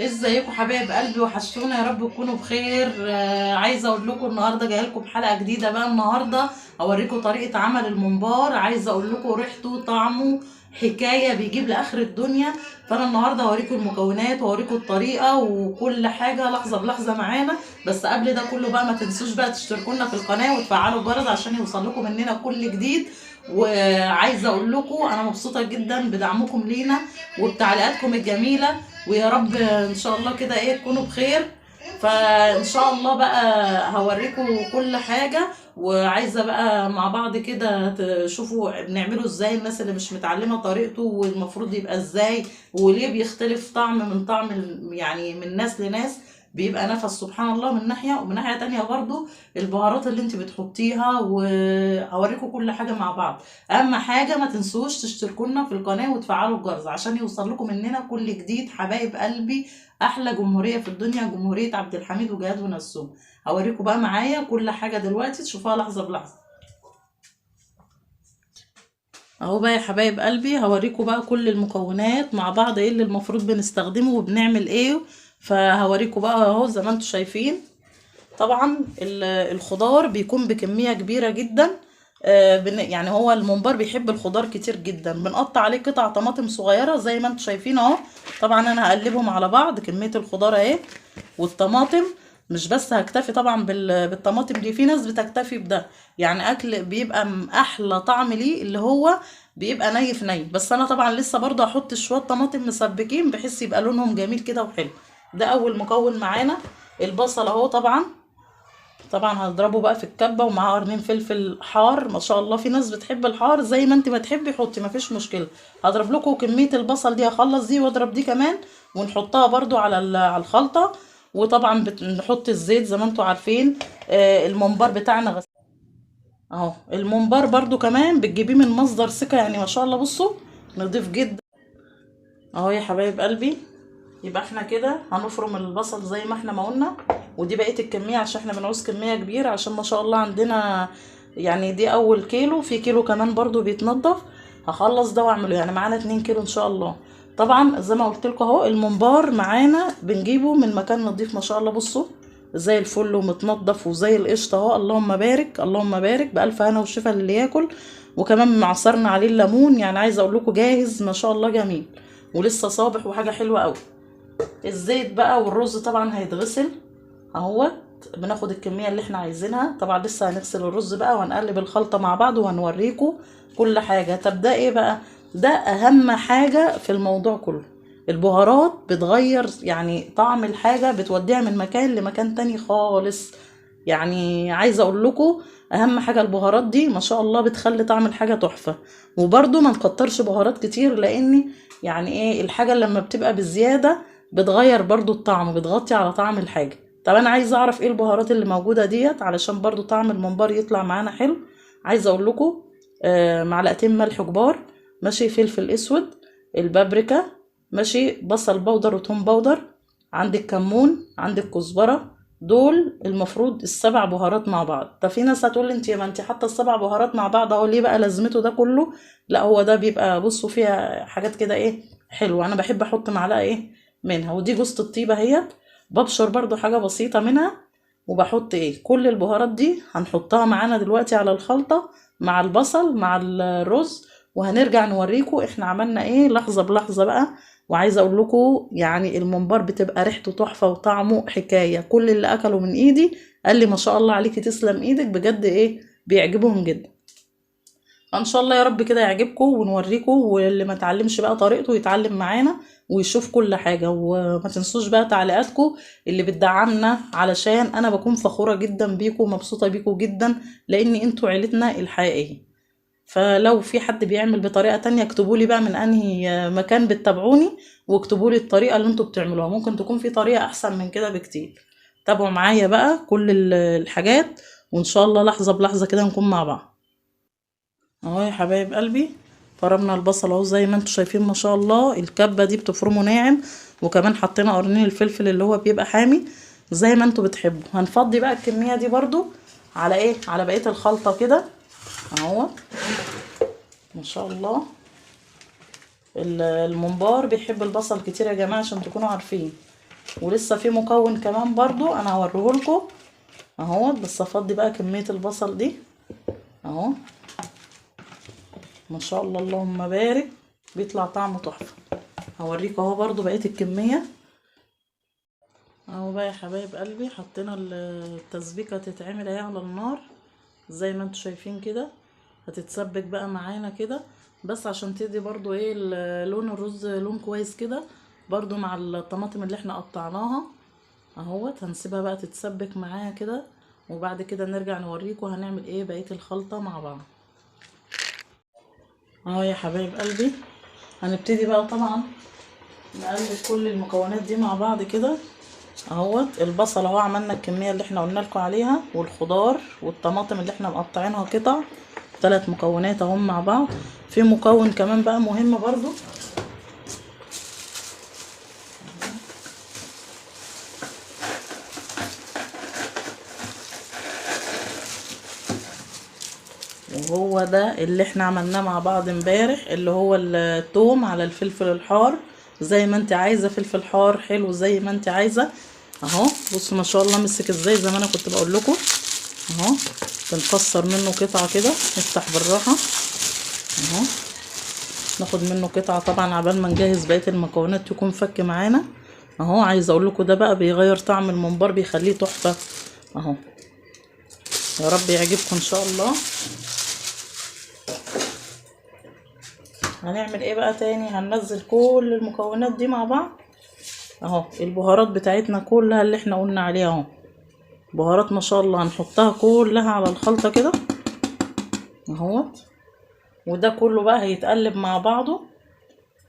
ازيكم حبايب قلبي؟ وحشتونا، يا رب تكونوا بخير. عايزه اقول لكم النهارده جايه لكم بحلقه جديده. بقى النهارده اوريكم طريقه عمل الممبار. عايزه اقول لكم ريحته طعمه حكايه بيجيب لاخر الدنيا. فانا النهارده اوريكم المكونات واوريكم الطريقه وكل حاجه لحظه بلحظه معانا. بس قبل ده كله بقى ما تنسوش بقى تشتركوا لنا في القناه وتفعلوا الجرس عشان يوصل لكم مننا كل جديد. وعايزه اقول لكم انا مبسوطه جدا بدعمكم لينا وبتعليقاتكم الجميله. ويا رب ان شاء الله كده تكونوا بخير. فان شاء الله بقى هوريكم كل حاجة. وعايزة بقى مع بعض كده تشوفوا بنعمله ازاي، الناس اللي مش متعلمة طريقته والمفروض يبقى ازاي، وليه بيختلف طعم من طعم يعني من ناس لناس. بيبقى نفس سبحان الله من ناحية، ومن ناحية تانية برضو البهارات اللي انت بتحطيها. وهوريكم كل حاجة مع بعض. اهم حاجه ما تنسوش تشتركوا لنا في القناه وتفعلوا الجرس عشان يوصل لكم مننا كل جديد. حبايب قلبي، احلى جمهوريه في الدنيا جمهوريه عبد الحميد وجهاد ونسوم. هوريكم بقى معايا كل حاجه دلوقتي تشوفوها لحظه بلحظه. اهو بقى يا حبايب قلبي هوريكم بقى كل المكونات مع بعض، ايه اللي المفروض بنستخدمه وبنعمل ايه. فهوريكم بقى اهو زي ما انتم شايفين. طبعا الخضار بيكون بكمية كبيرة جدا. يعني هو الممبار بيحب الخضار كتير جدا. بنقطع عليه قطع طماطم صغيرة زي ما انتم شايفين اهو. طبعا انا هقلبهم على بعض كمية الخضار اهي والطماطم. مش بس هكتفي طبعا بالطماطم دي، في ناس بتكتفي بده. يعني اكل بيبقى احلى طعم ليه اللي هو بيبقى ني في ني. بس انا طبعا لسه برضه هحط شوية طماطم مسبكين بحيث يبقى لونهم جميل كده وحلو. ده اول مكون معانا. البصل اهو طبعا هضربه بقى في الكبه ومعاه قرنين فلفل حار. ما شاء الله في ناس بتحب الحار، زي ما انت ما تحبي حطي مفيش مشكله. هضرب لكم كميه البصل دي، هخلص دي واضرب دي كمان ونحطها برضو على على الخلطه. وطبعا بنحط الزيت زي ما انتم عارفين. الممبار بتاعنا اهو. الممبار برضو كمان بتجيبيه من مصدر ثقه، يعني ما شاء الله بصوا نضيف جدا اهو يا حبايب قلبي. يبقى احنا كده هنفرم البصل زي ما احنا ما قلنا. ودي بقيه الكميه عشان احنا بنعوز كميه كبيره، عشان ما شاء الله عندنا يعني دي اول كيلو، في كيلو كمان برضو بيتنضف. هخلص ده واعمله، يعني معانا 2 كيلو ان شاء الله. طبعا زي ما قلت لكم اهو الممبار معانا بنجيبه من مكان نظيف ما شاء الله. بصوا زي الفل ومتنضف وزي القشطه اهو. اللهم بارك اللهم بارك، بالف هنا وشفا للي ياكل. وكمان معصرنا عليه الليمون، يعني عايزه اقول لكم جاهز ما شاء الله جميل ولسه صابح وحاجه حلوه قوي. الزيت بقى والرز طبعا هيتغسل اهوت. بناخد الكميه اللي احنا عايزينها. طبعا لسه هنغسل الرز بقى وهنقلب الخلطه مع بعض وهنوريكم كل حاجه. طب ده ايه بقى؟ ده اهم حاجه في الموضوع كله. البهارات بتغير يعني طعم الحاجه، بتوديها من مكان لمكان تاني خالص. يعني عايزه اقول لكم اهم حاجه البهارات دي ما شاء الله بتخلي طعم الحاجه تحفه. وبرده ما نكترش بهارات كتير، لان يعني ايه الحاجه لما بتبقى بالزياده بتغير برضو الطعم، بتغطي على طعم الحاجة. طب انا عايزه اعرف ايه البهارات اللي موجودة ديت علشان برضو طعم الممبار يطلع معانا حلو. عايزه اقول لكم معلقتين ملح كبار، ماشي، فلفل اسود، البابريكا، ماشي، بصل بودر وتوم بودر، عندك كمون، عندك كزبرة. دول المفروض السبع بهارات مع بعض. طب في ناس هتقول لي انت ما انت حاطه السبع بهارات مع بعض اهو، ليه بقى لازمته ده كله؟ لا هو ده بيبقى بصوا فيها حاجات كده حلوه. انا بحب احط معلقه منها. ودي جوزة الطيبة اهيت، ببشر برضو حاجة بسيطة منها. وبحط كل البهارات دي هنحطها معانا دلوقتي على الخلطة مع البصل مع الرز. وهنرجع نوريكم احنا عملنا ايه لحظة بلحظة بقى. وعايزة اقول لكم يعني الممبار بتبقى ريحته تحفة وطعمه حكاية. كل اللي اكلوا من ايدي قال لي ما شاء الله عليكي تسلم ايدك بجد، بيعجبهم جدا. ان شاء الله يا رب كده يعجبكم ونوريكم، واللي ما اتعلمش بقى طريقته يتعلم معانا ويشوف كل حاجة. وما تنسوش بقى تعليقاتكم اللي بتدعمنا، علشان انا بكون فخورة جدا بيكم ومبسوطة بيكم جدا، لان انتوا عيلتنا الحقيقية. فلو في حد بيعمل بطريقة تانية اكتبوا لي بقى من انهي مكان بتتابعوني، واكتبوا لي الطريقة اللي انتوا بتعملوها. ممكن تكون في طريقة احسن من كده بكتير. تابعوا معايا بقى كل الحاجات، وان شاء الله لحظة بلحظة كده نكون مع بعض. اهو يا حبايب قلبي فرمنا البصل اهو زي ما انتم شايفين ما شاء الله. الكبه دي بتفرمه ناعم، وكمان حطينا قرنين الفلفل اللي هو بيبقى حامي زي ما انتم بتحبوا. هنفضي بقى الكميه دي برضو على على بقيه الخلطه كده اهو. ما شاء الله الممبار بيحب البصل كتير يا جماعه عشان تكونوا عارفين. ولسه في مكون كمان برضو انا هوريهولكم اهو. بس افضي بقى كمية البصل دي اهو. ما شاء الله اللهم بارك، بيطلع طعمه تحفة. هوريكم اهو برضو بقية الكمية اهو بقى يا حبايب قلبي. حطينا التسبيكة تتعمل اهي على النار زي ما انتوا شايفين كده. هتتسبك بقى معانا كده بس عشان تدي برضو ايه لون الرز لون كويس كده برضو مع الطماطم اللي احنا قطعناها اهوت. هنسيبها بقى تتسبك معاها كده وبعد كده نرجع نوريكم هنعمل ايه بقية الخلطة مع بعض اهو يا حبايب قلبي. هنبتدي بقى طبعا نقلب كل المكونات دي مع بعض كده اهوت. البصل اهو عملنا الكميه اللي احنا قلنا لكم عليها، والخضار والطماطم اللي احنا مقطعينها قطع. 3 مكونات اهم مع بعض. في مكون كمان بقى مهم برضو وهو ده اللي احنا عملناه مع بعض امبارح، اللي هو الثوم على الفلفل الحار. زي ما انت عايزه فلفل حار حلو زي ما انت عايزه اهو. بصوا ما شاء الله مسك ازاي زي ما انا كنت بقول لكم اهو. بنكسر منه قطعه كده، نفتح بالراحه اهو. ناخد منه قطعه طبعا عبال ما نجهز بقيه المكونات تكون فك معانا اهو. عايزه اقول لكم ده بقى بيغير طعم الممبار، بيخليه تحفه اهو. يا رب يعجبكم ان شاء الله. هنعمل ايه بقى تاني؟ هننزل كل المكونات دي مع بعض اهو. البهارات بتاعتنا كلها اللي احنا قلنا عليها اهو، بهارات ما شاء الله هنحطها كلها على الخلطة كده اهوت. وده كله بقى هيتقلب مع بعضه.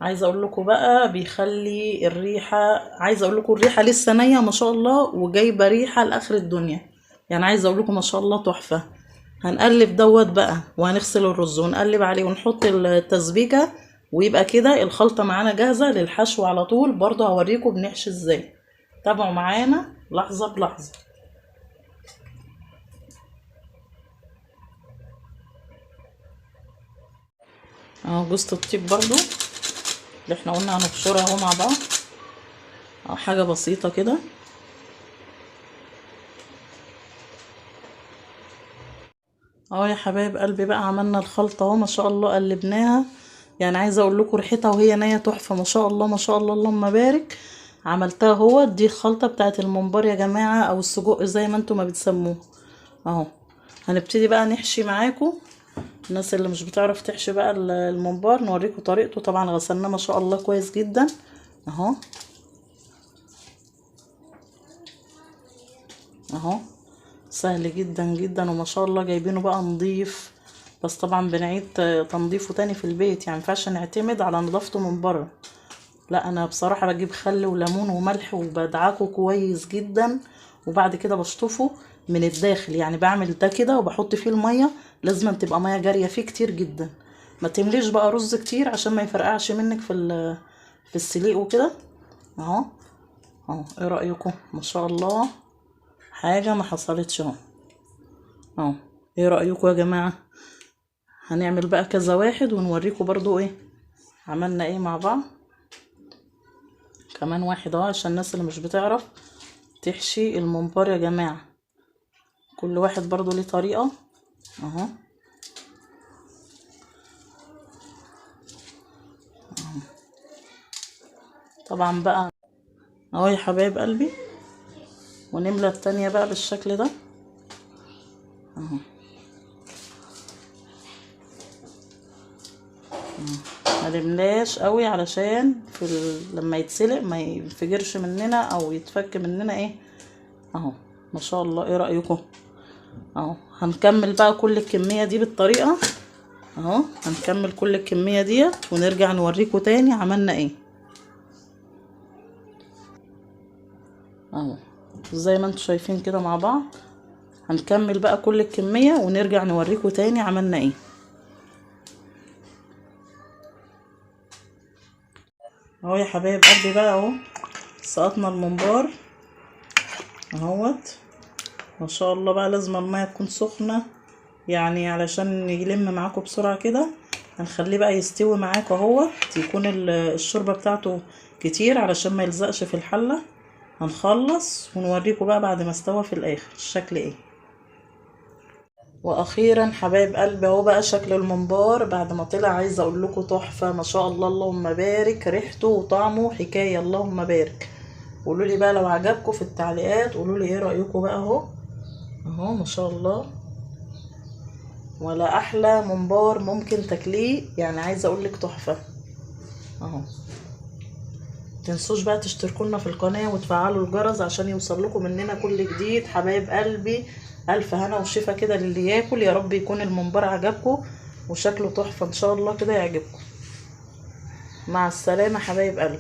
عايزه اقول لكم بقى بيخلي الريحة، عايزه اقول لكم الريحة لسه نية ما شاء الله وجايبة ريحة لاخر الدنيا. يعني عايزه اقول لكم ما شاء الله تحفة. هنقلب دوت بقى وهنغسل الرز ونقلب عليه ونحط التسبيكة ويبقى كده الخلطة معانا جاهزة للحشو على طول. برضو هوريكم بنحشي ازاي، تابعوا معانا لحظة بلحظة اهو. جوزة الطيب برضو اللي احنا قلنا هنبشرها اهو مع بعض اهو، حاجة بسيطة كده اهو يا حبايب قلبي. بقى عملنا الخلطة اهو ما شاء الله قلبناها. يعني عايزه اقول لكم ريحتها وهي نيه تحفه ما شاء الله ما شاء الله اللهم بارك. عملتها اهو. دي الخلطه بتاعت الممبار يا جماعه او السجق زي ما انتم ما بتسموه اهو. هنبتدي بقى نحشي معاكم. الناس اللي مش بتعرف تحشي بقى الممبار نوريكم طريقته. طبعا غسلناه ما شاء الله كويس جدا اهو اهو. سهل جدا جدا وما شاء الله جايبينه بقى نضيف. بس طبعا بنعيد تنظيفه تاني في البيت، يعني مينفعش نعتمد على نظافته من بره. لا انا بصراحه بجيب خل وليمون وملح وبدعكه كويس جدا وبعد كده بشطفه من الداخل. يعني بعمل ده كده وبحط فيه الميه، لازم تبقى ميه جاريه فيه كتير جدا. ما تمليش بقى رز كتير عشان ما يفرقعش منك في السليق وكده اهو اهو. ايه رايكم؟ ما شاء الله حاجه ما حصلتش اهو اهو. ايه رايكم يا جماعه؟ هنعمل بقى كذا واحد ونوريكم برضو ايه عملنا ايه مع بعض. كمان واحد اهو عشان الناس اللي مش بتعرف تحشي الممبار يا جماعة. كل واحد برضو ليه طريقة اهو. طبعا بقى اهو يا حبايب قلبي. ونملى التانية بقى بالشكل ده اهو. ما نملاش قوي علشان لما يتسلق ما ينفجرش مننا او يتفك مننا ايه اهو. ما شاء الله. ايه رأيكم اهو؟ هنكمل بقى كل الكمية دي بالطريقة اهو. هنكمل كل الكمية ديت ونرجع نوريكم تاني عملنا ايه اهو. زي ما انتم شايفين كده مع بعض. هنكمل بقى كل الكمية ونرجع نوريكم تاني عملنا ايه اهو يا حبايب قلبي. بقى اهو سقطنا الممبار اهوت. ما شاء الله بقى لازم المية تكون سخنة يعني علشان يلم معاكم بسرعة كده. هنخليه بقى يستوي معاكم اهو، يكون الشوربة بتاعته كتير علشان ما يلزقش في الحلة هنخلص ونوريكم بقى بعد ما استوى في الاخر الشكل ايه. واخيرا حبايب قلبي اهو بقى شكل الممبار بعد ما طلع. عايزه اقول لكم تحفه ما شاء الله، اللهم بارك، ريحته وطعمه حكايه اللهم بارك. قولوا لي بقى لو عجبكم في التعليقات، قولوا لي ايه رايكم بقى. اهو اهو ما شاء الله، ولا احلى ممبار ممكن تاكليه يعني. عايزه اقول لك تحفه اهو. متنسوش بقى تشتركوا لنا في القناه وتفعلوا الجرس عشان يوصل لكم مننا كل جديد. حبايب قلبي الف هنا وشفا كده للي ياكل. يا رب يكون الممبار عجبكم وشكله تحفه ان شاء الله كده يعجبكم. مع السلامه حبايب قلبي.